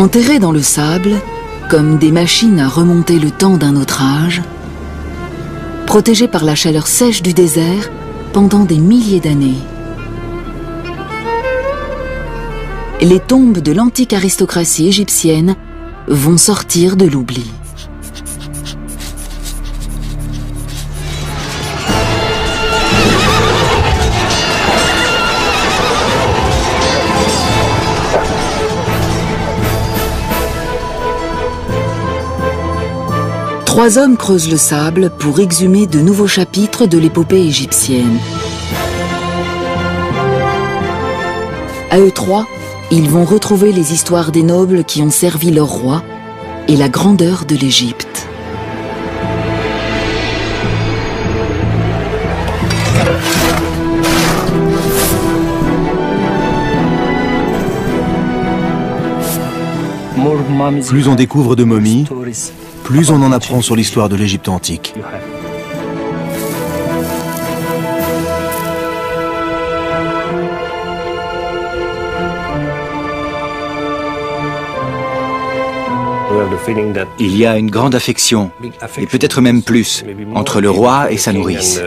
Enterrés dans le sable, comme des machines à remonter le temps d'un autre âge, protégés par la chaleur sèche du désert pendant des milliers d'années. Les tombes de l'antique aristocratie égyptienne vont sortir de l'oubli. Trois hommes creusent le sable pour exhumer de nouveaux chapitres de l'épopée égyptienne. À eux trois, ils vont retrouver les histoires des nobles qui ont servi leur roi et la grandeur de l'Égypte. Plus on découvre de momies, plus on en apprend sur l'histoire de l'Égypte antique. Il y a une grande affection, et peut-être même plus, entre le roi et sa nourrice.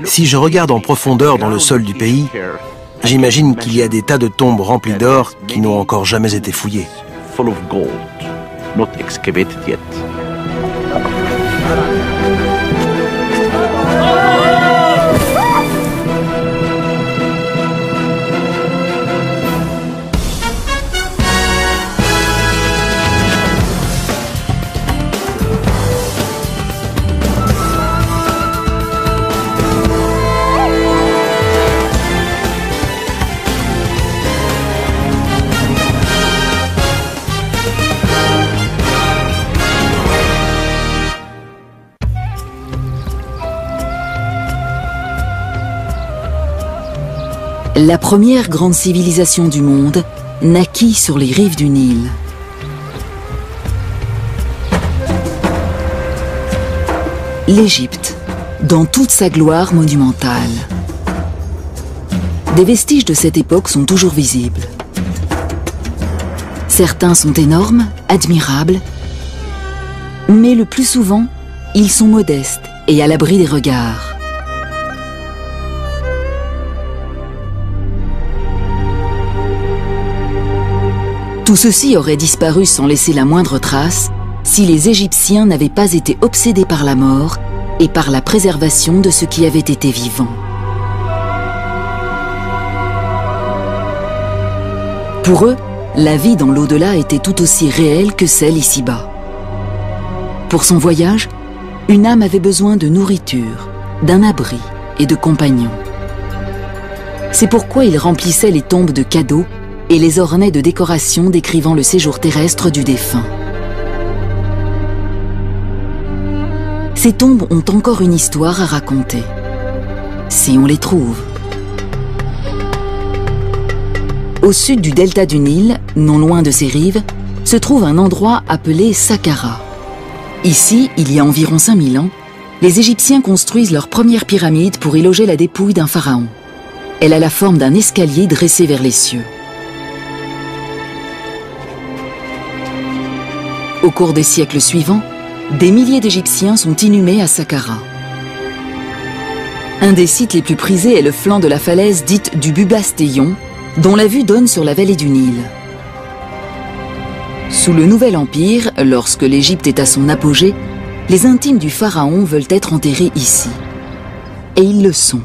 Si je regarde en profondeur dans le sol du pays, j'imagine qu'il y a des tas de tombes remplies d'or qui n'ont encore jamais été fouillées. La première grande civilisation du monde naquit sur les rives du Nil. L'Égypte, dans toute sa gloire monumentale. Des vestiges de cette époque sont toujours visibles. Certains sont énormes, admirables, mais le plus souvent, ils sont modestes et à l'abri des regards. Tout ceci aurait disparu sans laisser la moindre trace si les Égyptiens n'avaient pas été obsédés par la mort et par la préservation de ce qui avait été vivant. Pour eux, la vie dans l'au-delà était tout aussi réelle que celle ici-bas. Pour son voyage, une âme avait besoin de nourriture, d'un abri et de compagnons. C'est pourquoi ils remplissaient les tombes de cadeaux et les ornaient de décorations décrivant le séjour terrestre du défunt. Ces tombes ont encore une histoire à raconter, si on les trouve. Au sud du delta du Nil, non loin de ses rives, se trouve un endroit appelé Saqqara. Ici, il y a environ 5000 ans, les Égyptiens construisent leur première pyramide pour y loger la dépouille d'un pharaon. Elle a la forme d'un escalier dressé vers les cieux. Au cours des siècles suivants, des milliers d'Égyptiens sont inhumés à Saqqara. Un des sites les plus prisés est le flanc de la falaise dite du Bubastéon, dont la vue donne sur la vallée du Nil. Sous le Nouvel Empire, lorsque l'Égypte est à son apogée, les intimes du pharaon veulent être enterrés ici. Et ils le sont.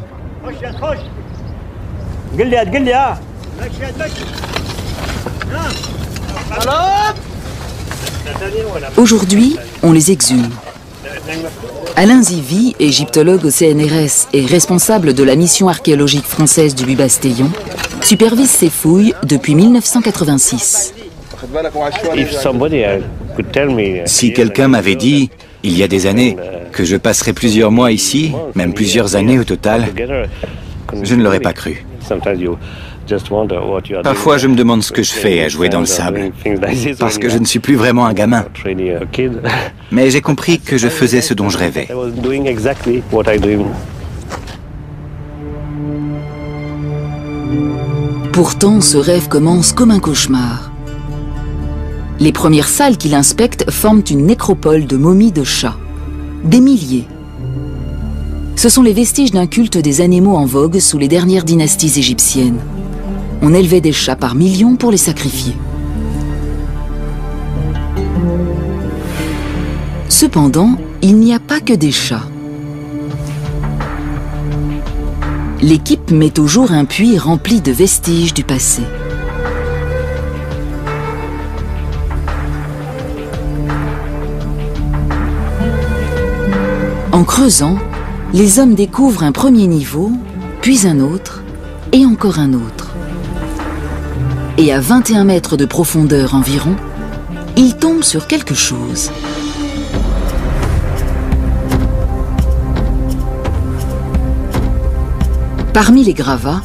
Aujourd'hui, on les exhume. Alain Zivy, égyptologue au CNRS et responsable de la mission archéologique française du Bubastéon, supervise ces fouilles depuis 1986. Si quelqu'un m'avait dit, il y a des années, que je passerais plusieurs mois ici, même plusieurs années au total, Je ne l'aurais pas cru. Parfois, je me demande ce que je fais à jouer dans le sable, parce que je ne suis plus vraiment un gamin. Mais j'ai compris que je faisais ce dont je rêvais. Pourtant, ce rêve commence comme un cauchemar. Les premières salles qu'il inspecte forment une nécropole de momies de chats. Des milliers. Ce sont les vestiges d'un culte des animaux en vogue sous les dernières dynasties égyptiennes. On élevait des chats par millions pour les sacrifier. Cependant, il n'y a pas que des chats. L'équipe met au jour un puits rempli de vestiges du passé. En creusant, les hommes découvrent un premier niveau, puis un autre, et encore un autre. Et à 21 mètres de profondeur environ, ils tombent sur quelque chose. Parmi les gravats,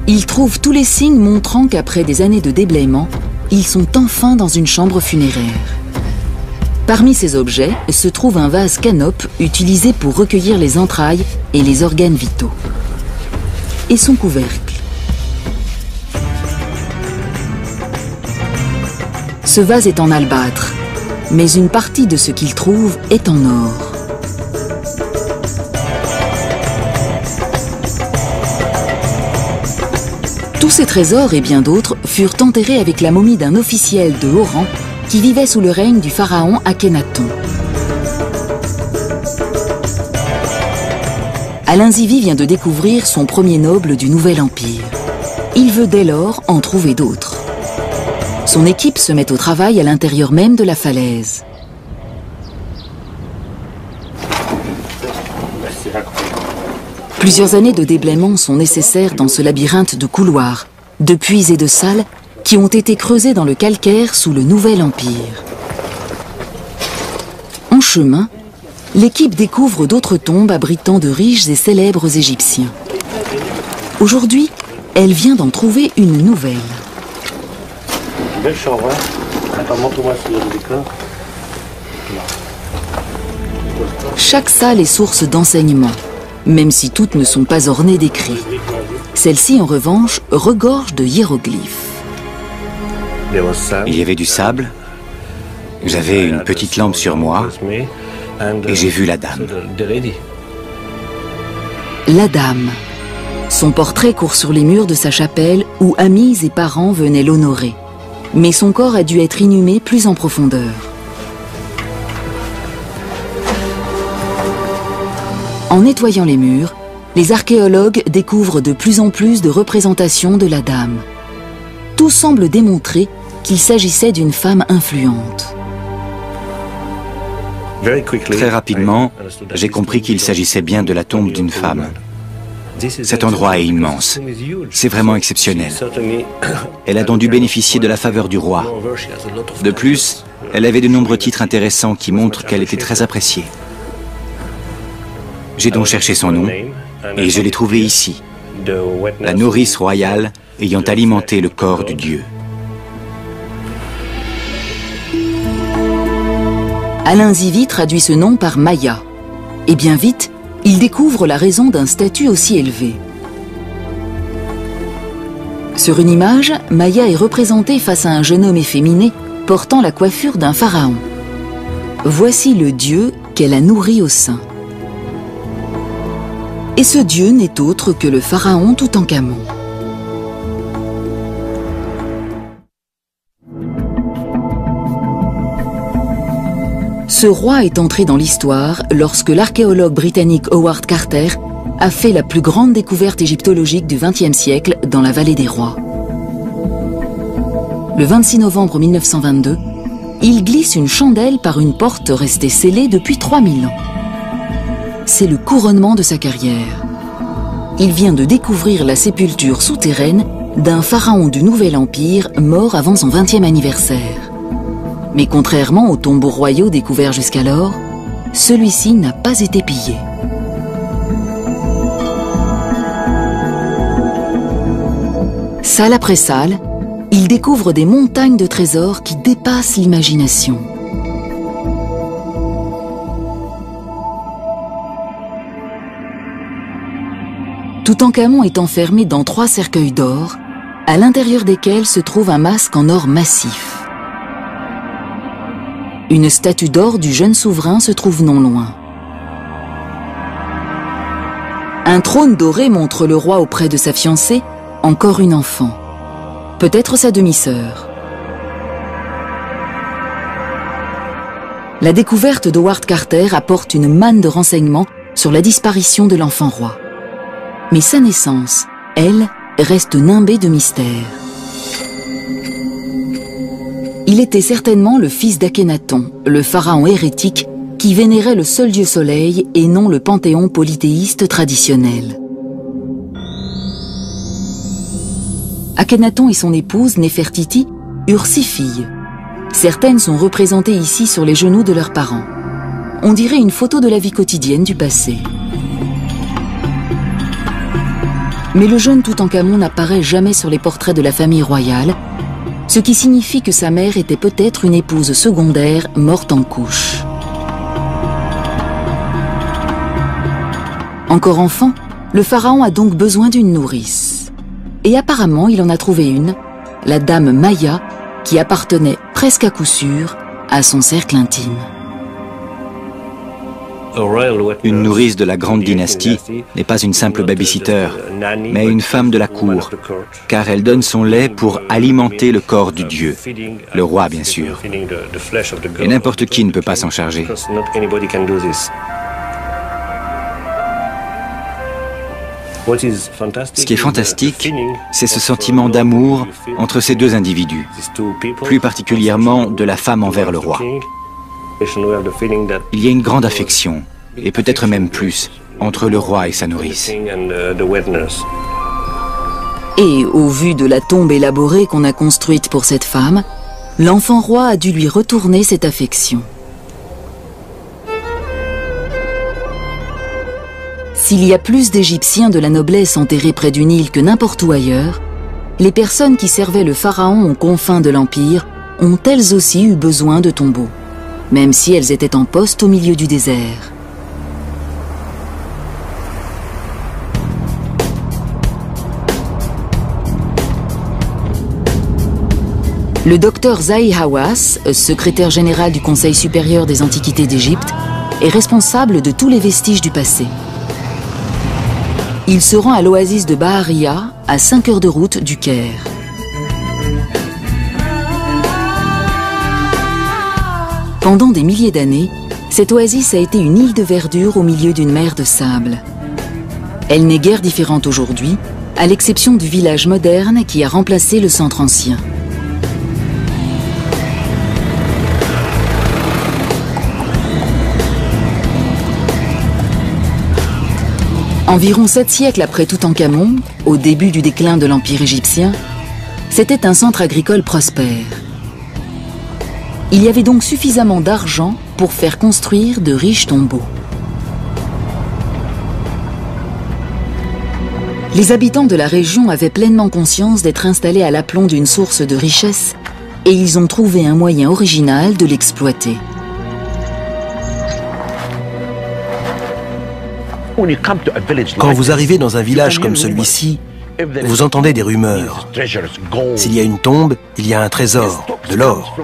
ils trouvent tous les signes montrant qu'après des années de déblaiement, ils sont enfin dans une chambre funéraire. Parmi ces objets se trouve un vase canope utilisé pour recueillir les entrailles et les organes vitaux. Et son couvercle. Ce vase est en albâtre, mais une partie de ce qu'il trouve est en or. Tous ces trésors et bien d'autres furent enterrés avec la momie d'un officiel de haut rang qui vivait sous le règne du pharaon Akhénaton. Alain Zivie vient de découvrir son premier noble du Nouvel Empire. Il veut dès lors en trouver d'autres. Son équipe se met au travail à l'intérieur même de la falaise. Plusieurs années de déblaiement sont nécessaires dans ce labyrinthe de couloirs, de puits et de salles qui ont été creusés dans le calcaire sous le Nouvel Empire. En chemin, l'équipe découvre d'autres tombes abritant de riches et célèbres Égyptiens. Aujourd'hui, elle vient d'en trouver une nouvelle. Belle chambre, hein? Attends, montre-moi s'il y a des décors. Chaque salle est source d'enseignement, même si toutes ne sont pas ornées d'écrits. Celle-ci, en revanche, regorge de hiéroglyphes. Il y avait du sable, j'avais une petite lampe sur moi et j'ai vu la dame. La dame. Son portrait court sur les murs de sa chapelle où amis et parents venaient l'honorer. Mais son corps a dû être inhumé plus en profondeur. En nettoyant les murs, les archéologues découvrent de plus en plus de représentations de la dame. Tout semble démontrer qu'il s'agissait d'une femme influente. Très rapidement, j'ai compris qu'il s'agissait bien de la tombe d'une femme. Cet endroit est immense. C'est vraiment exceptionnel. Elle a donc dû bénéficier de la faveur du roi. De plus, elle avait de nombreux titres intéressants qui montrent qu'elle était très appréciée. J'ai donc cherché son nom et je l'ai trouvé ici. La nourrice royale ayant alimenté le corps du dieu. Alain Zivie traduit ce nom par Maya. Et bien vite, il découvre la raison d'un statut aussi élevé. Sur une image, Maya est représentée face à un jeune homme efféminé portant la coiffure d'un pharaon. Voici le dieu qu'elle a nourri au sein. Et ce dieu n'est autre que le pharaon Toutankhamon. Ce roi est entré dans l'histoire lorsque l'archéologue britannique Howard Carter a fait la plus grande découverte égyptologique du XXe siècle dans la vallée des rois. Le 26 novembre 1922, il glisse une chandelle par une porte restée scellée depuis 3000 ans. C'est le couronnement de sa carrière. Il vient de découvrir la sépulture souterraine d'un pharaon du Nouvel Empire mort avant son 20e anniversaire. Mais contrairement aux tombeaux royaux découverts jusqu'alors, celui-ci n'a pas été pillé. Salle après salle, il découvre des montagnes de trésors qui dépassent l'imagination. Toutankhamon est enfermé dans 3 cercueils d'or, à l'intérieur desquels se trouve un masque en or massif. Une statue d'or du jeune souverain se trouve non loin. Un trône doré montre le roi auprès de sa fiancée, encore une enfant. Peut-être sa demi-sœur. La découverte d'Howard Carter apporte une manne de renseignements sur la disparition de l'enfant roi. Mais sa naissance, elle, reste nimbée de mystère. Il était certainement le fils d'Akhénaton, le pharaon hérétique qui vénérait le seul dieu soleil et non le panthéon polythéiste traditionnel. Akhénaton et son épouse Néfertiti eurent 6 filles. Certaines sont représentées ici sur les genoux de leurs parents. On dirait une photo de la vie quotidienne du passé. Mais le jeune Toutankhamon n'apparaît jamais sur les portraits de la famille royale, ce qui signifie que sa mère était peut-être une épouse secondaire morte en couche. Encore enfant, le pharaon a donc besoin d'une nourrice. Et apparemment, il en a trouvé une, la dame Maya, qui appartenait presque à coup sûr à son cercle intime. Une nourrice de la grande dynastie n'est pas une simple babysitter, mais une femme de la cour, car elle donne son lait pour alimenter le corps du dieu, le roi bien sûr. Et n'importe qui ne peut pas s'en charger. Ce qui est fantastique, c'est ce sentiment d'amour entre ces deux individus, plus particulièrement de la femme envers le roi. Il y a une grande affection, et peut-être même plus, entre le roi et sa nourrice. Et au vu de la tombe élaborée qu'on a construite pour cette femme, l'enfant roi a dû lui retourner cette affection. S'il y a plus d'Égyptiens de la noblesse enterrés près du Nil que n'importe où ailleurs, les personnes qui servaient le pharaon aux confins de l'Empire ont elles aussi eu besoin de tombeaux, même si elles étaient en poste au milieu du désert. Le docteur Zahi Hawass, secrétaire général du Conseil supérieur des antiquités d'Égypte, est responsable de tous les vestiges du passé. Il se rend à l'oasis de Baharia, à 5 heures de route du Caire. Pendant des milliers d'années, cette oasis a été une île de verdure au milieu d'une mer de sable. Elle n'est guère différente aujourd'hui, à l'exception du village moderne qui a remplacé le centre ancien. Environ 7 siècles après Toutankhamon, au début du déclin de l'Empire égyptien, c'était un centre agricole prospère. Il y avait donc suffisamment d'argent pour faire construire de riches tombeaux. Les habitants de la région avaient pleinement conscience d'être installés à l'aplomb d'une source de richesse et ils ont trouvé un moyen original de l'exploiter. Quand vous arrivez dans un village comme celui-ci, vous entendez des rumeurs. S'il y a une tombe, il y a un trésor, de l'or.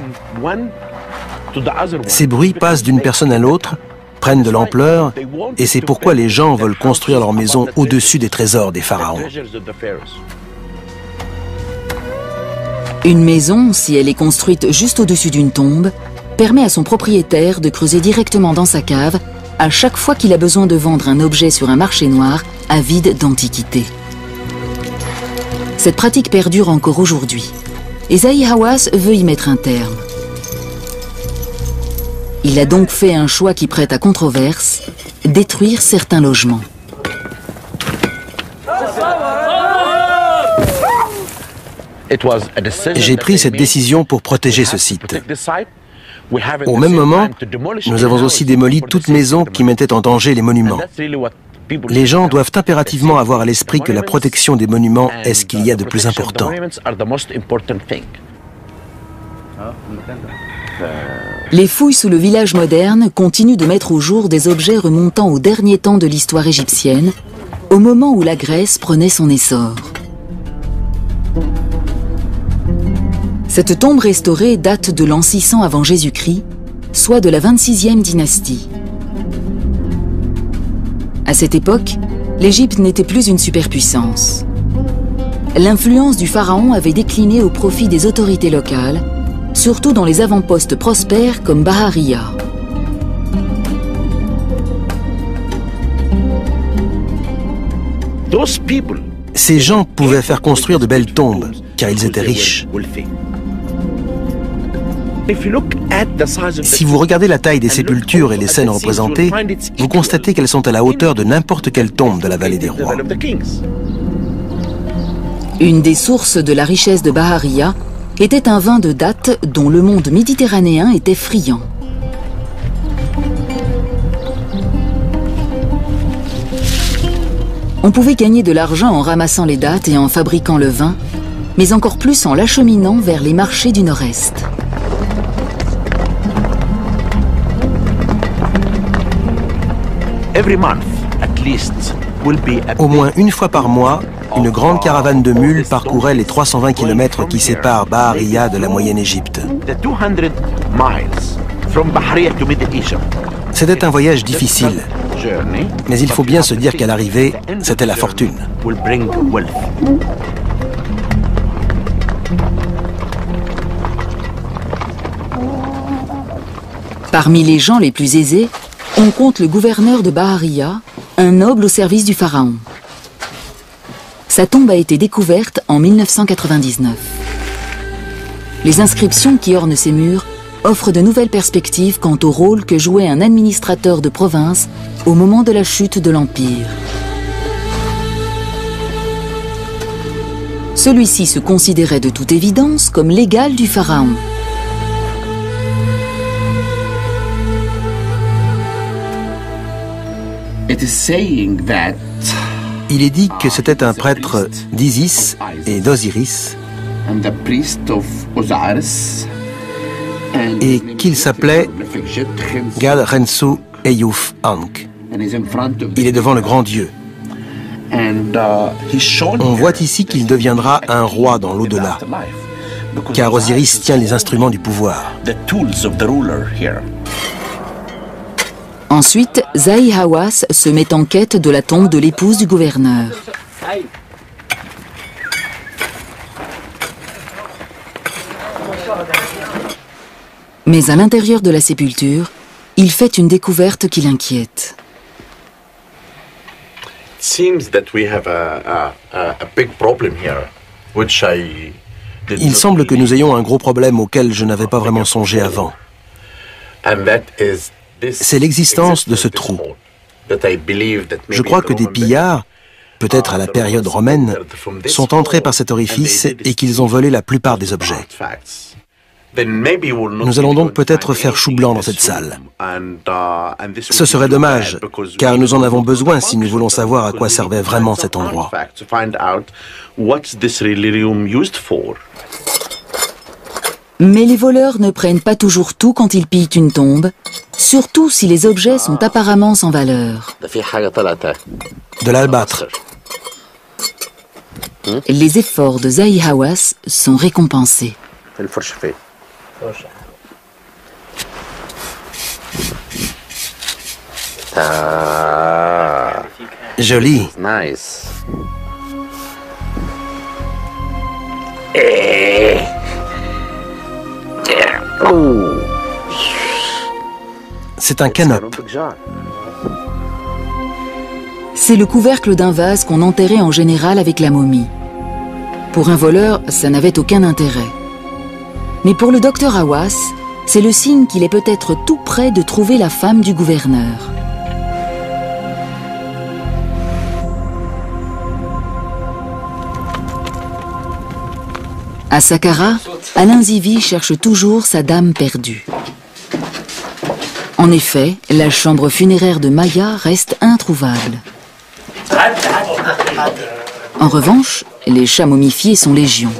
Ces bruits passent d'une personne à l'autre, prennent de l'ampleur, et c'est pourquoi les gens veulent construire leur maison au-dessus des trésors des pharaons. Une maison, si elle est construite juste au-dessus d'une tombe, permet à son propriétaire de creuser directement dans sa cave à chaque fois qu'il a besoin de vendre un objet sur un marché noir avide d'antiquités. Cette pratique perdure encore aujourd'hui, et Zahi Hawass veut y mettre un terme. Il a donc fait un choix qui prête à controverse, détruire certains logements. J'ai pris cette décision pour protéger ce site. Au même moment, nous avons aussi démoli toute maison qui mettait en danger les monuments. Les gens doivent impérativement avoir à l'esprit que la protection des monuments est ce qu'il y a de plus important. Les fouilles sous le village moderne continuent de mettre au jour des objets remontant au dernier temps de l'histoire égyptienne, au moment où la Grèce prenait son essor. Cette tombe restaurée date de l'an 600 avant Jésus-Christ, soit de la 26e dynastie. À cette époque, l'Égypte n'était plus une superpuissance. L'influence du pharaon avait décliné au profit des autorités locales, surtout dans les avant-postes prospères comme Bahariya. Ces gens pouvaient faire construire de belles tombes, car ils étaient riches. Si vous regardez la taille des sépultures et les scènes représentées, vous constatez qu'elles sont à la hauteur de n'importe quelle tombe de la vallée des rois. Une des sources de la richesse de Bahariya était un vin de date dont le monde méditerranéen était friand. On pouvait gagner de l'argent en ramassant les dattes et en fabriquant le vin, mais encore plus en l'acheminant vers les marchés du Nord-Est. Au moins une fois par mois, une grande caravane de mules parcourait les 320 km qui séparent Bahariya de la Moyenne-Égypte. C'était un voyage difficile, mais il faut bien se dire qu'à l'arrivée, c'était la fortune. Parmi les gens les plus aisés, on compte le gouverneur de Bahariya, un noble au service du pharaon. Sa tombe a été découverte en 1999. Les inscriptions qui ornent ses murs offrent de nouvelles perspectives quant au rôle que jouait un administrateur de province au moment de la chute de l'Empire. Celui-ci se considérait de toute évidence comme l'égal du pharaon. Il est dit que c'était un prêtre d'Isis et d'Osiris et qu'il s'appelait Gad Rensu Eyouf Ankh. Il est devant le grand Dieu. On voit ici qu'il deviendra un roi dans l'au-delà, car Osiris tient les instruments du pouvoir. Ensuite, Zahi Hawass se met en quête de la tombe de l'épouse du gouverneur. Mais à l'intérieur de la sépulture, il fait une découverte qui l'inquiète. Il semble que nous ayons un gros problème auquel je n'avais pas vraiment songé avant. C'est l'existence de ce trou. Je crois que des pillards, peut-être à la période romaine, sont entrés par cet orifice et qu'ils ont volé la plupart des objets. Nous allons donc peut-être faire chou blanc dans cette salle. Ce serait dommage, car nous en avons besoin si nous voulons savoir à quoi servait vraiment cet endroit. Mais les voleurs ne prennent pas toujours tout quand ils pillent une tombe, surtout si les objets sont apparemment sans valeur. De l'albâtre. Les efforts de Zahi Hawass sont récompensés. Joli. C'est un canope. C'est le couvercle d'un vase qu'on enterrait en général avec la momie. Pour un voleur, ça n'avait aucun intérêt. Mais pour le docteur Hawass, c'est le signe qu'il est peut-être tout près de trouver la femme du gouverneur. À Saqqara, Alain Zivi cherche toujours sa dame perdue. En effet, la chambre funéraire de Maya reste introuvable. En revanche, les chats momifiés sont légion.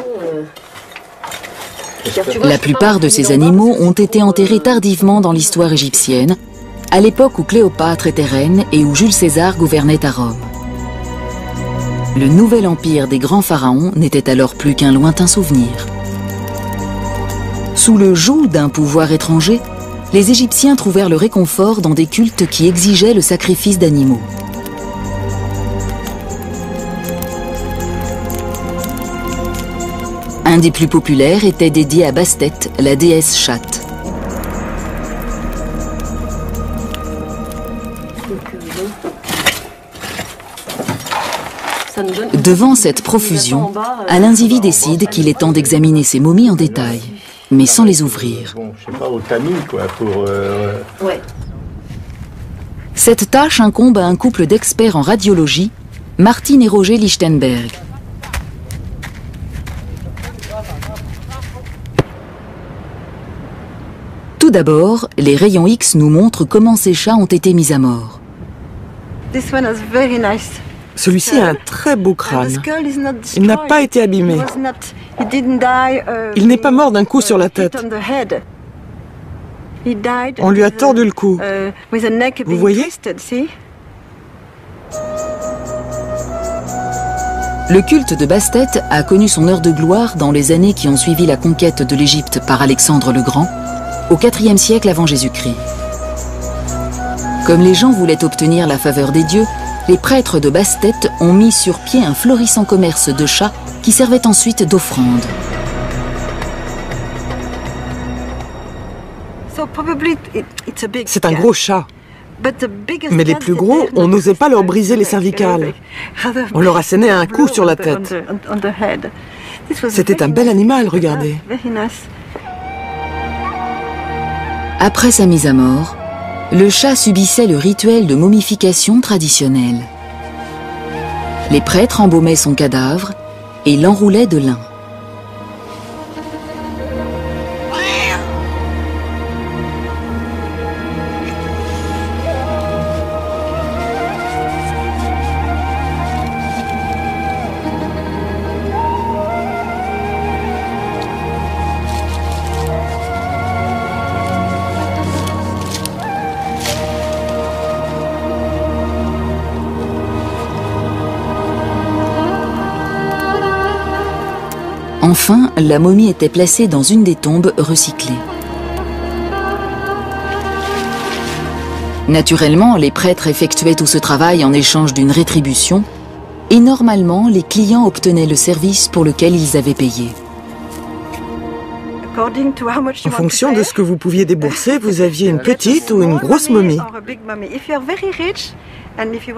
La plupart de ces animaux ont été enterrés tardivement dans l'histoire égyptienne, à l'époque où Cléopâtre était reine et où Jules César gouvernait à Rome. Le nouvel empire des grands pharaons n'était alors plus qu'un lointain souvenir. Sous le joug d'un pouvoir étranger, les Égyptiens trouvèrent le réconfort dans des cultes qui exigeaient le sacrifice d'animaux. Un des plus populaires était dédié à Bastet, la déesse chatte. Devant cette profusion, Alain Zivie décide qu'il est temps d'examiner ces momies en détail, mais sans les ouvrir. Cette tâche incombe à un couple d'experts en radiologie, Martine et Roger Lichtenberg. Tout d'abord, les rayons X nous montrent comment ces chats ont été mis à mort. Celui-ci a un très beau crâne. Il n'a pas été abîmé. Il n'est pas mort d'un coup sur la tête. On lui a tordu le cou. Vous voyez ? Le culte de Bastet a connu son heure de gloire dans les années qui ont suivi la conquête de l'Égypte par Alexandre le Grand, au IVe siècle avant Jésus-Christ. Comme les gens voulaient obtenir la faveur des dieux, les prêtres de Bastet ont mis sur pied un florissant commerce de chats qui servait ensuite d'offrande. C'est un gros chat. Mais les plus gros, on n'osait pas leur briser les cervicales. On leur assénait un coup sur la tête. C'était un bel animal, regardez. Après sa mise à mort, le chat subissait le rituel de momification traditionnel. Les prêtres embaumaient son cadavre et l'enroulaient de lin. Enfin, la momie était placée dans une des tombes recyclées. Naturellement, les prêtres effectuaient tout ce travail en échange d'une rétribution, et normalement, les clients obtenaient le service pour lequel ils avaient payé. En fonction de ce que vous pouviez débourser, vous aviez une petite ou une grosse momie.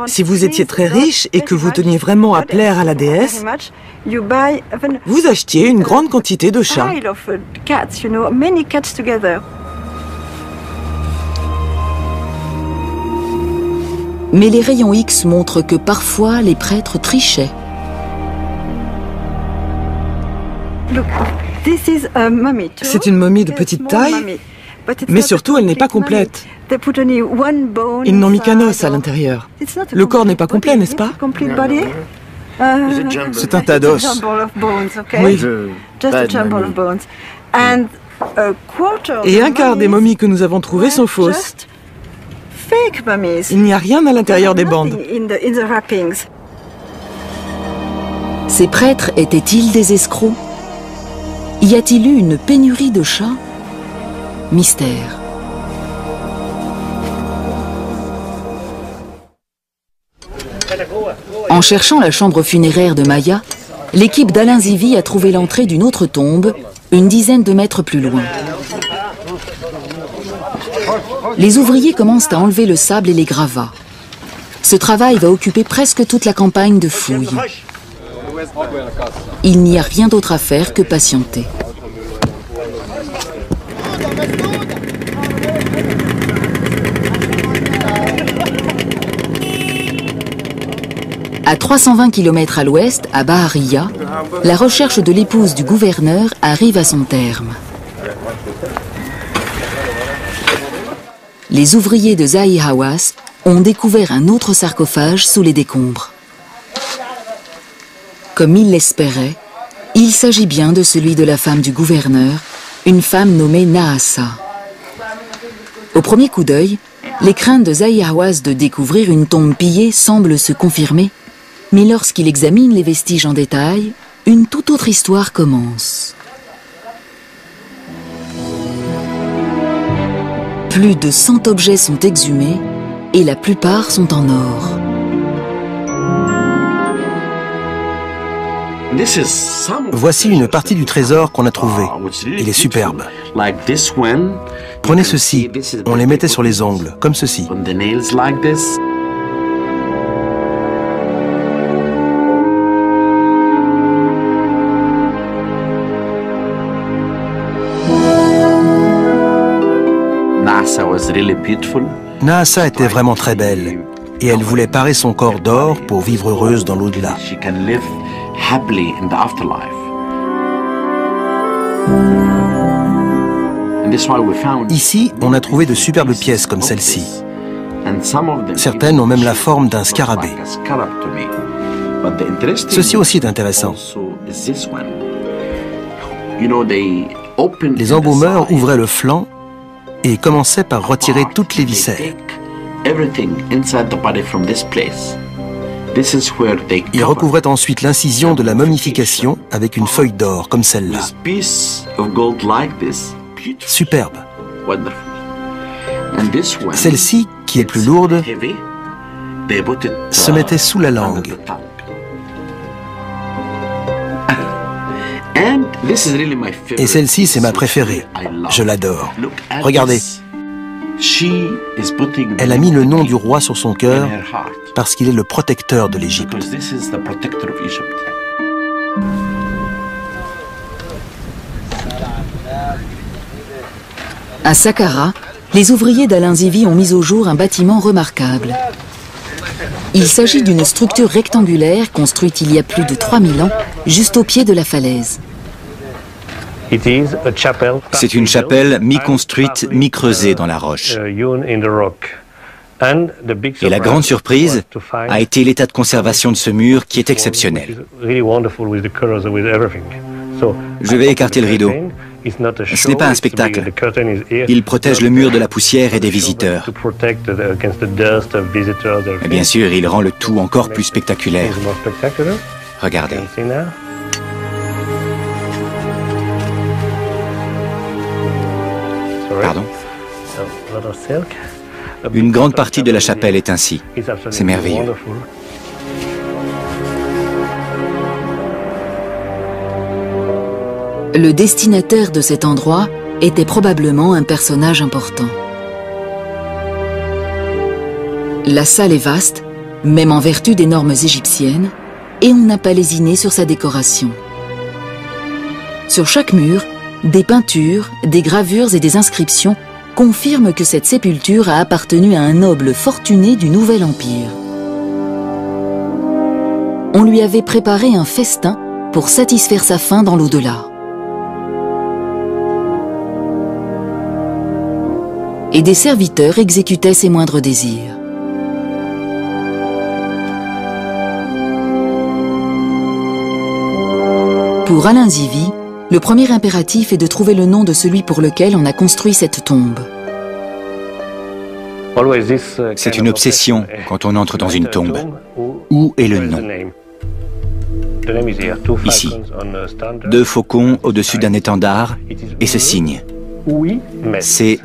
Si vous étiez très riche et que vous teniez vraiment à plaire à la déesse, vous achetiez une grande quantité de chats. Mais les rayons X montrent que parfois les prêtres trichaient. C'est une momie de petite taille, mais surtout elle n'est pas complète. Ils n'ont mis qu'un os à l'intérieur. Le corps n'est pas complet, n'est-ce pas? C'est un tas d'os. Oui. Et un quart des momies que nous avons trouvées sont fausses. Il n'y a rien à l'intérieur des bandes. Ces prêtres étaient-ils des escrocs? Y a-t-il eu une pénurie de chats? Mystère. En cherchant la chambre funéraire de Maya, l'équipe d'Alain Zivie a trouvé l'entrée d'une autre tombe, une dizaine de mètres plus loin. Les ouvriers commencent à enlever le sable et les gravats. Ce travail va occuper presque toute la campagne de fouilles. Il n'y a rien d'autre à faire que patienter. À 320 km à l'ouest, à Bahariya, la recherche de l'épouse du gouverneur arrive à son terme. Les ouvriers de Zahi Hawass ont découvert un autre sarcophage sous les décombres. Comme il l'espérait, il s'agit bien de celui de la femme du gouverneur, une femme nommée Nahassa. Au premier coup d'œil, les craintes de Zahi-Hawass de découvrir une tombe pillée semblent se confirmer, mais lorsqu'il examine les vestiges en détail, une toute autre histoire commence. Plus de 100 objets sont exhumés et la plupart sont en or. Voici une partie du trésor qu'on a trouvé. Il est superbe. Prenez ceci, on les mettait sur les ongles, comme ceci. Nahassa était vraiment très belle et elle voulait parer son corps d'or pour vivre heureuse dans l'au-delà. Ici, on a trouvé de superbes pièces comme celle-ci. Certaines ont même la forme d'un scarabée. Ceci aussi est intéressant. Les embaumeurs ouvraient le flanc et commençaient par retirer toutes les viscères. Ils recouvraient ensuite l'incision de la momification avec une feuille d'or comme celle-là. Superbe. Celle-ci, qui est plus lourde, se mettait sous la langue. Et celle-ci, c'est ma préférée. Je l'adore. Regardez. Elle a mis le nom du roi sur son cœur parce qu'il est le protecteur de l'Égypte. À Saqqara, les ouvriers d'Alain Zivi ont mis au jour un bâtiment remarquable. Il s'agit d'une structure rectangulaire construite il y a plus de 3000 ans, juste au pied de la falaise. C'est une chapelle mi-construite, mi-creusée dans la roche. Et la grande surprise a été l'état de conservation de ce mur qui est exceptionnel. Je vais écarter le rideau. Ce n'est pas un spectacle. Il protège le mur de la poussière et des visiteurs. Et bien sûr, il rend le tout encore plus spectaculaire. Regardez. Pardon? Une grande partie de la chapelle est ainsi. C'est merveilleux. Le destinataire de cet endroit était probablement un personnage important. La salle est vaste, même en vertu des normes égyptiennes, et on n'a pas lésiné sur sa décoration. Sur chaque mur, des peintures, des gravures et des inscriptions confirment que cette sépulture a appartenu à un noble fortuné du Nouvel Empire. On lui avait préparé un festin pour satisfaire sa faim dans l'au-delà. Et des serviteurs exécutaient ses moindres désirs. Pour Alain Zivi, le premier impératif est de trouver le nom de celui pour lequel on a construit cette tombe. C'est une obsession quand on entre dans une tombe. Où est le nom? Ici, 2 faucons au-dessus d'un étendard et ce signe. C'est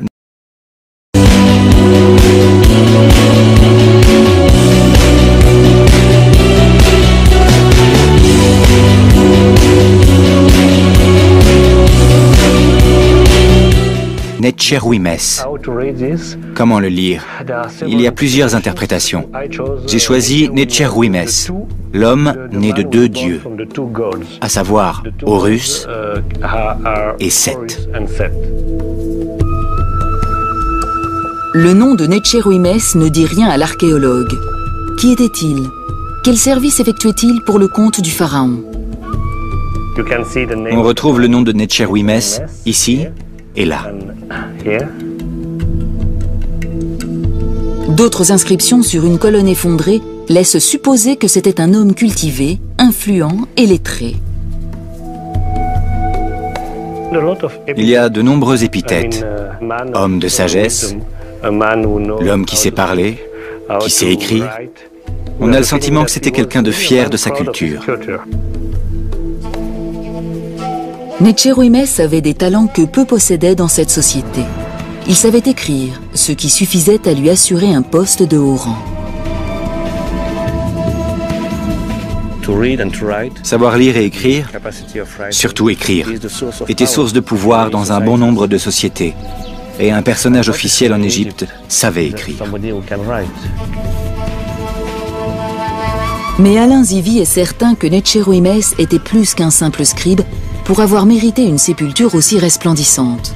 Netcherwimès. Comment le lire? Il y a plusieurs interprétations. J'ai choisi Netcherwimès, l'homme né de 2 dieux, à savoir Horus et Seth. Le nom de Netcherwimès ne dit rien à l'archéologue. Qui était-il? Quel service effectuait-il pour le compte du pharaon? On retrouve le nom de Netcherwimès ici et là. D'autres inscriptions sur une colonne effondrée laissent supposer que c'était un homme cultivé, influent et lettré. Il y a de nombreux épithètes. Homme de sagesse, l'homme qui sait parler, qui sait écrire. On a le sentiment que c'était quelqu'un de fier de sa culture. Necheruymes avait des talents que peu possédaient dans cette société. Il savait écrire, ce qui suffisait à lui assurer un poste de haut rang. Savoir lire et écrire, surtout écrire, était source de pouvoir dans un bon nombre de sociétés. Et un personnage officiel en Égypte savait écrire. Mais Alain Zivi est certain que Necheruymes était plus qu'un simple scribe pour avoir mérité une sépulture aussi resplendissante.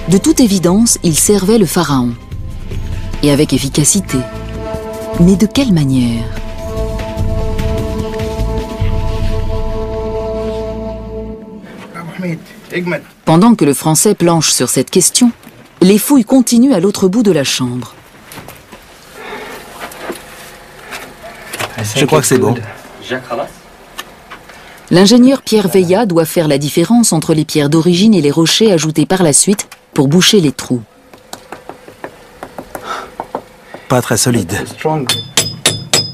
De toute évidence, il servait le pharaon. Et avec efficacité. Mais de quelle manière ? Pendant que le Français planche sur cette question, les fouilles continuent à l'autre bout de la chambre. Je crois que c'est bon. L'ingénieur Pierre Veillat doit faire la différence entre les pierres d'origine et les rochers ajoutés par la suite pour boucher les trous. Pas très solide.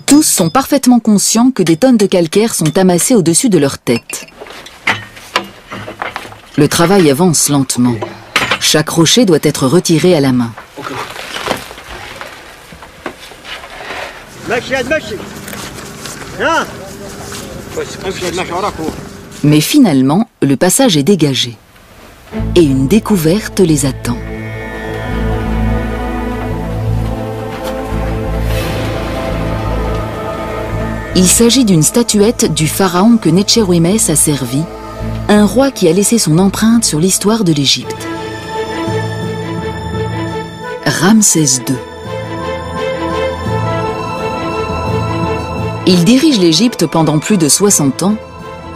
Tous sont parfaitement conscients que des tonnes de calcaire sont amassées au-dessus de leur tête. Le travail avance lentement. Chaque rocher doit être retiré à la main. Mais finalement, le passage est dégagé. Et une découverte les attend. Il s'agit d'une statuette du pharaon que Necheruymes a servi, un roi qui a laissé son empreinte sur l'histoire de l'Égypte. Ramsès II. Il dirige l'Égypte pendant plus de 60 ans,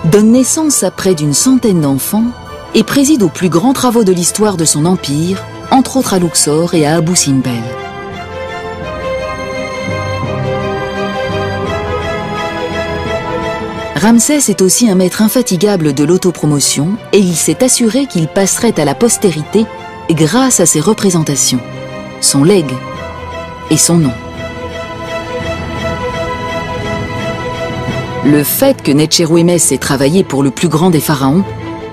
donne naissance à près d'une centaine d'enfants et préside aux plus grands travaux de l'histoire de son empire, entre autres à Luxor et à Abou Simbel. Ramsès est aussi un maître infatigable de l'autopromotion et il s'est assuré qu'il passerait à la postérité grâce à ses représentations, son legs et son nom. Le fait que Necheruymes ait travaillé pour le plus grand des pharaons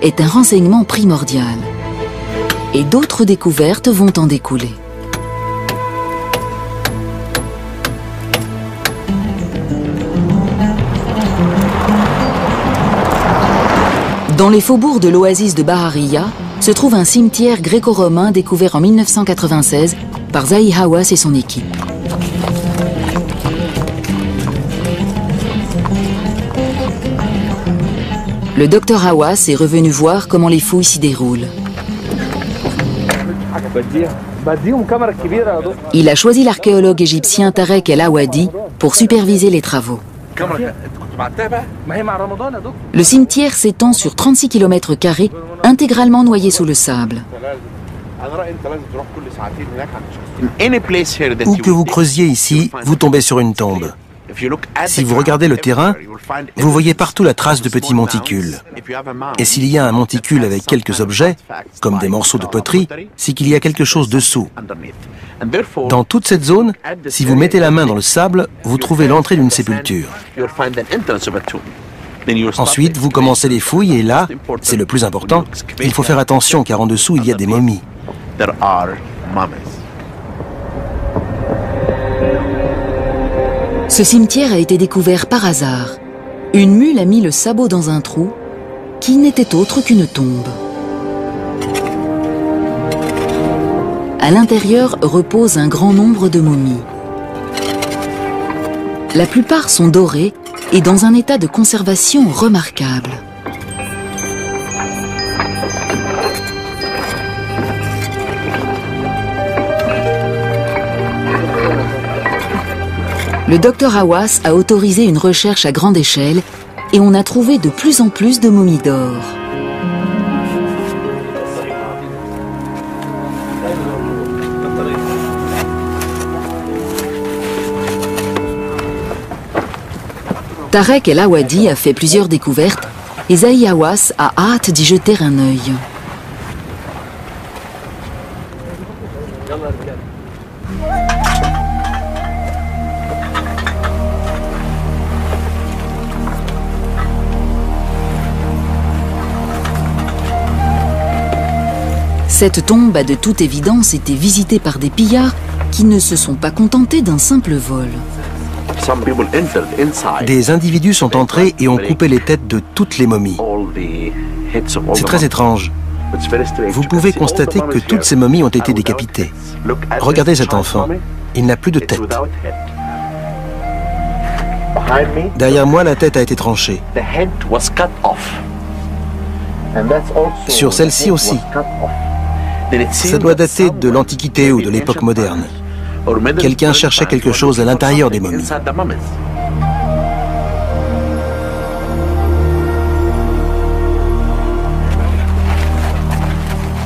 est un renseignement primordial. Et d'autres découvertes vont en découler. Dans les faubourgs de l'oasis de Bahariya se trouve un cimetière gréco-romain découvert en 1996 par Zahi Hawass et son équipe. Le docteur Hawass est revenu voir comment les fouilles s'y déroulent. Il a choisi l'archéologue égyptien Tarek El Awadi pour superviser les travaux. Le cimetière s'étend sur 36 km², intégralement noyé sous le sable. Où que vous creusiez ici, vous tombez sur une tombe. Si vous regardez le terrain, vous voyez partout la trace de petits monticules. Et s'il y a un monticule avec quelques objets, comme des morceaux de poterie, c'est qu'il y a quelque chose dessous. Dans toute cette zone, si vous mettez la main dans le sable, vous trouvez l'entrée d'une sépulture. Ensuite, vous commencez les fouilles et là, c'est le plus important, il faut faire attention car en dessous, il y a des momies. Ce cimetière a été découvert par hasard. Une mule a mis le sabot dans un trou qui n'était autre qu'une tombe. À l'intérieur repose un grand nombre de momies. La plupart sont dorées et dans un état de conservation remarquable. Le docteur Hawass a autorisé une recherche à grande échelle et on a trouvé de plus en plus de momies d'or. Tarek El Awadi a fait plusieurs découvertes et Zahi Hawass a hâte d'y jeter un œil. Cette tombe a de toute évidence été visitée par des pillards qui ne se sont pas contentés d'un simple vol. Des individus sont entrés et ont coupé les têtes de toutes les momies. C'est très étrange. Vous pouvez constater que toutes ces momies ont été décapitées. Regardez cet enfant. Il n'a plus de tête. Derrière moi, la tête a été tranchée. Sur celle-ci aussi. Ça doit dater de l'Antiquité ou de l'époque moderne. Quelqu'un cherchait quelque chose à l'intérieur des momies.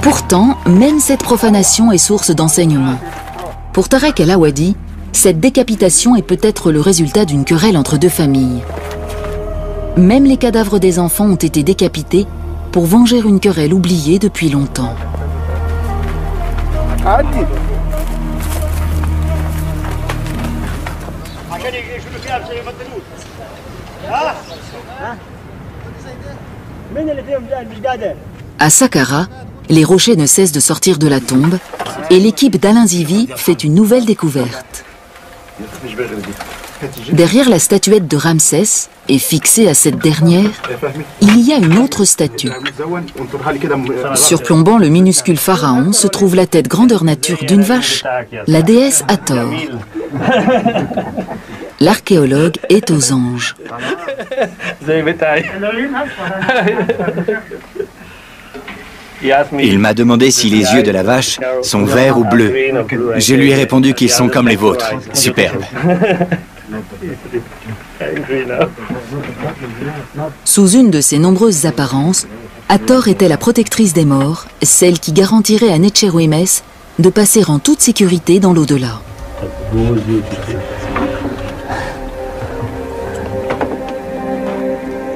Pourtant, même cette profanation est source d'enseignement. Pour Tarek El Awadi, cette décapitation est peut-être le résultat d'une querelle entre deux familles. Même les cadavres des enfants ont été décapités pour venger une querelle oubliée depuis longtemps. À Saqqara, les rochers ne cessent de sortir de la tombe et l'équipe d'Alain Zivi fait une nouvelle découverte. Derrière la statuette de Ramsès, et fixée à cette dernière, il y a une autre statue. Surplombant le minuscule pharaon se trouve la tête grandeur nature d'une vache, la déesse Hathor. L'archéologue est aux anges. Il m'a demandé si les yeux de la vache sont verts ou bleus. Je lui ai répondu qu'ils sont comme les vôtres. Superbe. Sous une de ses nombreuses apparences, Hathor était la protectrice des morts, celle qui garantirait à Netchérouïmès de passer en toute sécurité dans l'au-delà.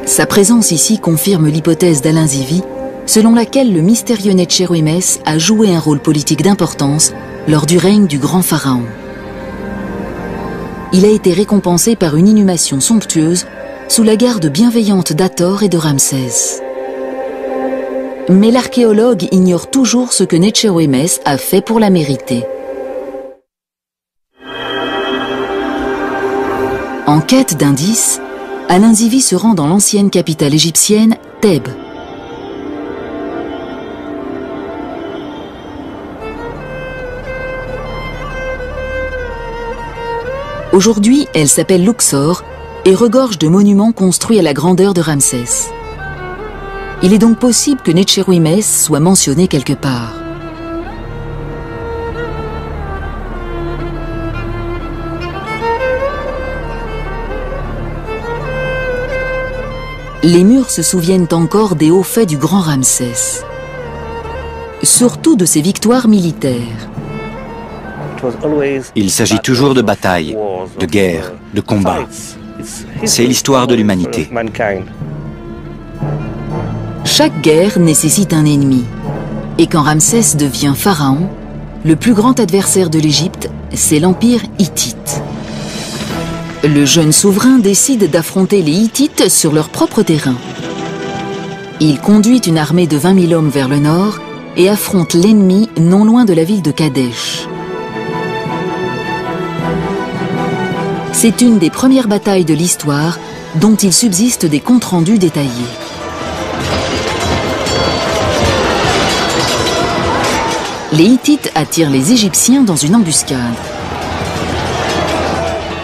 Sa présence ici confirme l'hypothèse d'Alain Zivi, selon laquelle le mystérieux Netchérouïmès a joué un rôle politique d'importance lors du règne du grand pharaon. Il a été récompensé par une inhumation somptueuse sous la garde bienveillante d'Hathor et de Ramsès. Mais l'archéologue ignore toujours ce que Netchérouïmès a fait pour la mériter. En quête d'indices, Alain Zivi se rend dans l'ancienne capitale égyptienne, Thèbes. Aujourd'hui, elle s'appelle Luxor et regorge de monuments construits à la grandeur de Ramsès. Il est donc possible que Netchérouïmès soit mentionné quelque part. Les murs se souviennent encore des hauts faits du grand Ramsès, surtout de ses victoires militaires. Il s'agit toujours de batailles, de guerres, de combats. C'est l'histoire de l'humanité. Chaque guerre nécessite un ennemi. Et quand Ramsès devient pharaon, le plus grand adversaire de l'Égypte, c'est l'empire hittite. Le jeune souverain décide d'affronter les Hittites sur leur propre terrain. Il conduit une armée de 20 000 hommes vers le nord et affronte l'ennemi non loin de la ville de Kadesh. C'est une des premières batailles de l'histoire dont il subsiste des comptes rendus détaillés. Les Hittites attirent les Égyptiens dans une embuscade.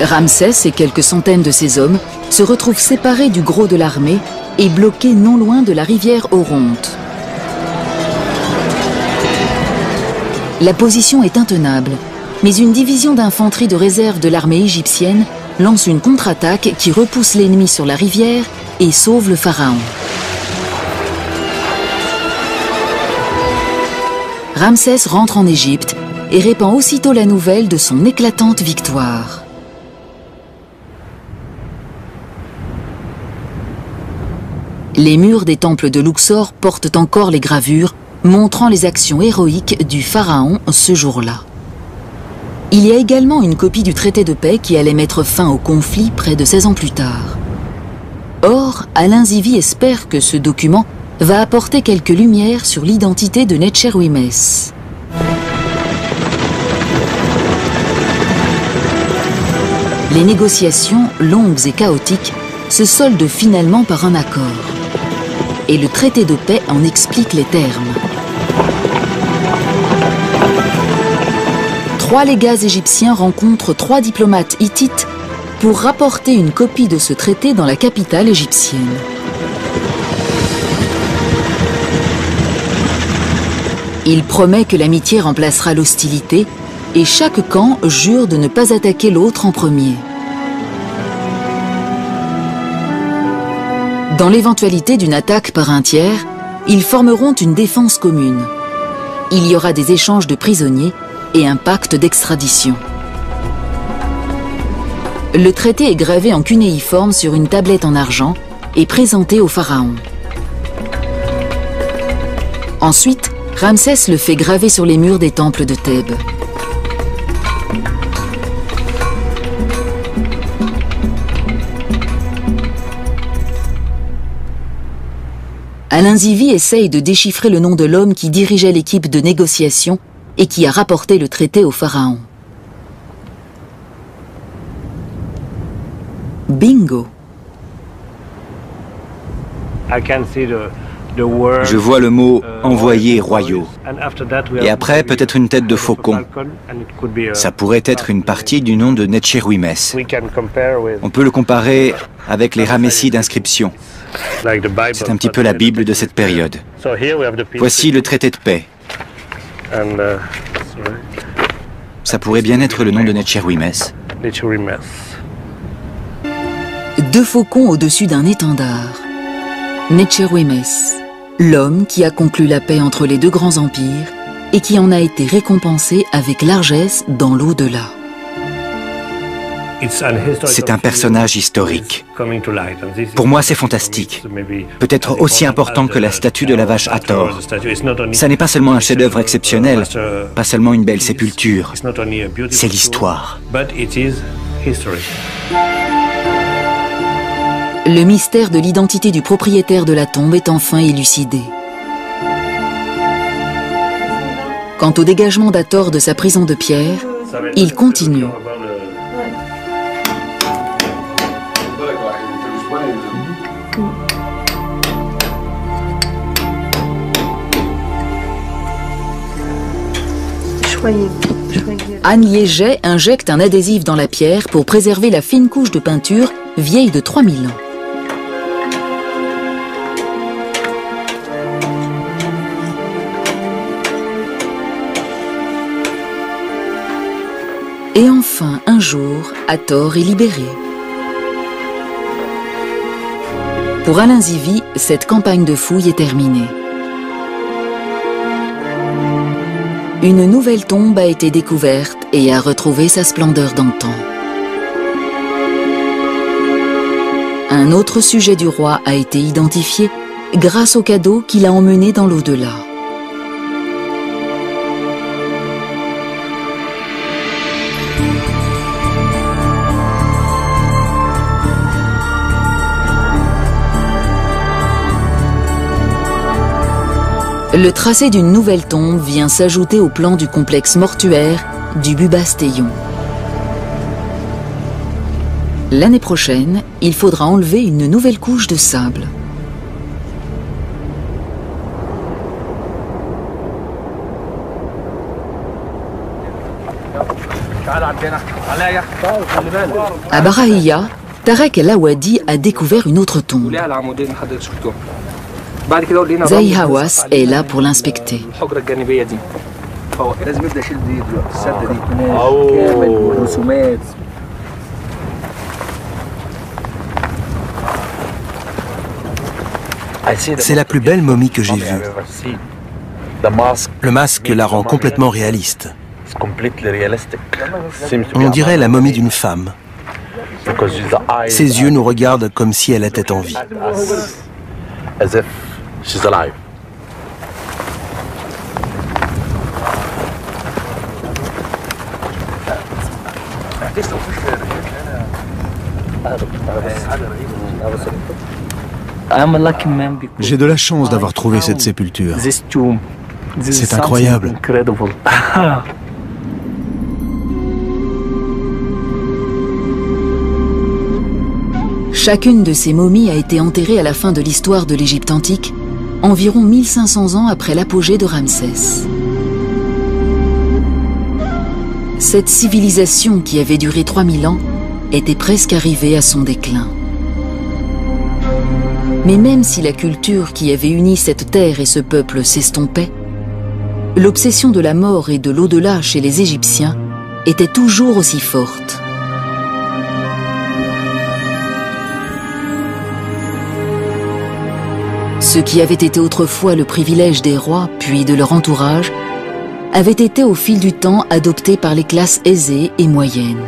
Ramsès et quelques centaines de ses hommes se retrouvent séparés du gros de l'armée et bloqués non loin de la rivière Oronte. La position est intenable, mais une division d'infanterie de réserve de l'armée égyptienne lance une contre-attaque qui repousse l'ennemi sur la rivière et sauve le pharaon. Ramsès rentre en Égypte et répand aussitôt la nouvelle de son éclatante victoire. Les murs des temples de Luxor portent encore les gravures montrant les actions héroïques du pharaon ce jour-là. Il y a également une copie du traité de paix qui allait mettre fin au conflit près de 16 ans plus tard. Or, Alain Zivie espère que ce document va apporter quelques lumières sur l'identité de Necherwimès. Les négociations, longues et chaotiques, se soldent finalement par un accord. Et le traité de paix en explique les termes. 3 légats égyptiens rencontrent 3 diplomates hittites pour rapporter une copie de ce traité dans la capitale égyptienne. Il promet que l'amitié remplacera l'hostilité et chaque camp jure de ne pas attaquer l'autre en premier. Dans l'éventualité d'une attaque par un tiers, ils formeront une défense commune. Il y aura des échanges de prisonniers et un pacte d'extradition. Le traité est gravé en cunéiforme sur une tablette en argent et présenté au pharaon. Ensuite, Ramsès le fait graver sur les murs des temples de Thèbes. Alain Zivie essaye de déchiffrer le nom de l'homme qui dirigeait l'équipe de négociation et qui a rapporté le traité au pharaon. Bingo! Je vois le mot « envoyés royaux ». Et après, peut-être une tête de faucon. Ça pourrait être une partie du nom de Necherwimès. On peut le comparer avec les Ramessides d'inscription. C'est un petit peu la Bible de cette période. Voici le traité de paix. Ça pourrait bien être le nom de Necherwimès. 2 faucons au-dessus d'un étendard. Necherwimès, l'homme qui a conclu la paix entre les 2 grands empires et qui en a été récompensé avec largesse dans l'au-delà. C'est un personnage historique. Pour moi, c'est fantastique. Peut-être aussi important que la statue de la vache Hathor. Ça n'est pas seulement un chef-d'œuvre exceptionnel, pas seulement une belle sépulture. C'est l'histoire. Le mystère de l'identité du propriétaire de la tombe est enfin élucidé. Quant au dégagement d'Hathor de sa prison de pierre, il continue. Anne Liéget injecte un adhésif dans la pierre pour préserver la fine couche de peinture vieille de 3000 ans. Et enfin, un jour, Hathor est libéré. Pour Alain Zivie, cette campagne de fouilles est terminée. Une nouvelle tombe a été découverte et a retrouvé sa splendeur d'antan. Un autre sujet du roi a été identifié grâce au cadeau qu'il a emmené dans l'au-delà. Le tracé d'une nouvelle tombe vient s'ajouter au plan du complexe mortuaire du Bubastéon. L'année prochaine, il faudra enlever une nouvelle couche de sable. À Barahia, Tarek El Awadi a découvert une autre tombe. Zahi Hawass est là pour l'inspecter. C'est la plus belle momie que j'ai vue. Le masque la rend complètement réaliste. On dirait la momie d'une femme. Ses yeux nous regardent comme si elle était en vie. as if she's alive. J'ai de la chance d'avoir trouvé cette sépulture. C'est incroyable. Chacune de ces momies a été enterrée à la fin de l'histoire de l'Égypte antique, environ 1500 ans après l'apogée de Ramsès. Cette civilisation qui avait duré 3000 ans était presque arrivée à son déclin. Mais même si la culture qui avait uni cette terre et ce peuple s'estompait, l'obsession de la mort et de l'au-delà chez les Égyptiens était toujours aussi forte. Ce qui avait été autrefois le privilège des rois, puis de leur entourage, avait été au fil du temps adopté par les classes aisées et moyennes.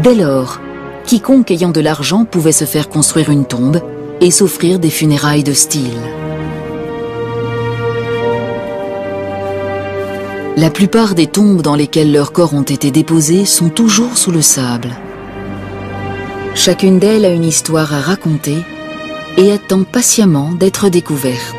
Dès lors, quiconque ayant de l'argent pouvait se faire construire une tombe et s'offrir des funérailles de style. La plupart des tombes dans lesquelles leurs corps ont été déposés sont toujours sous le sable. Chacune d'elles a une histoire à raconter et attend patiemment d'être découverte.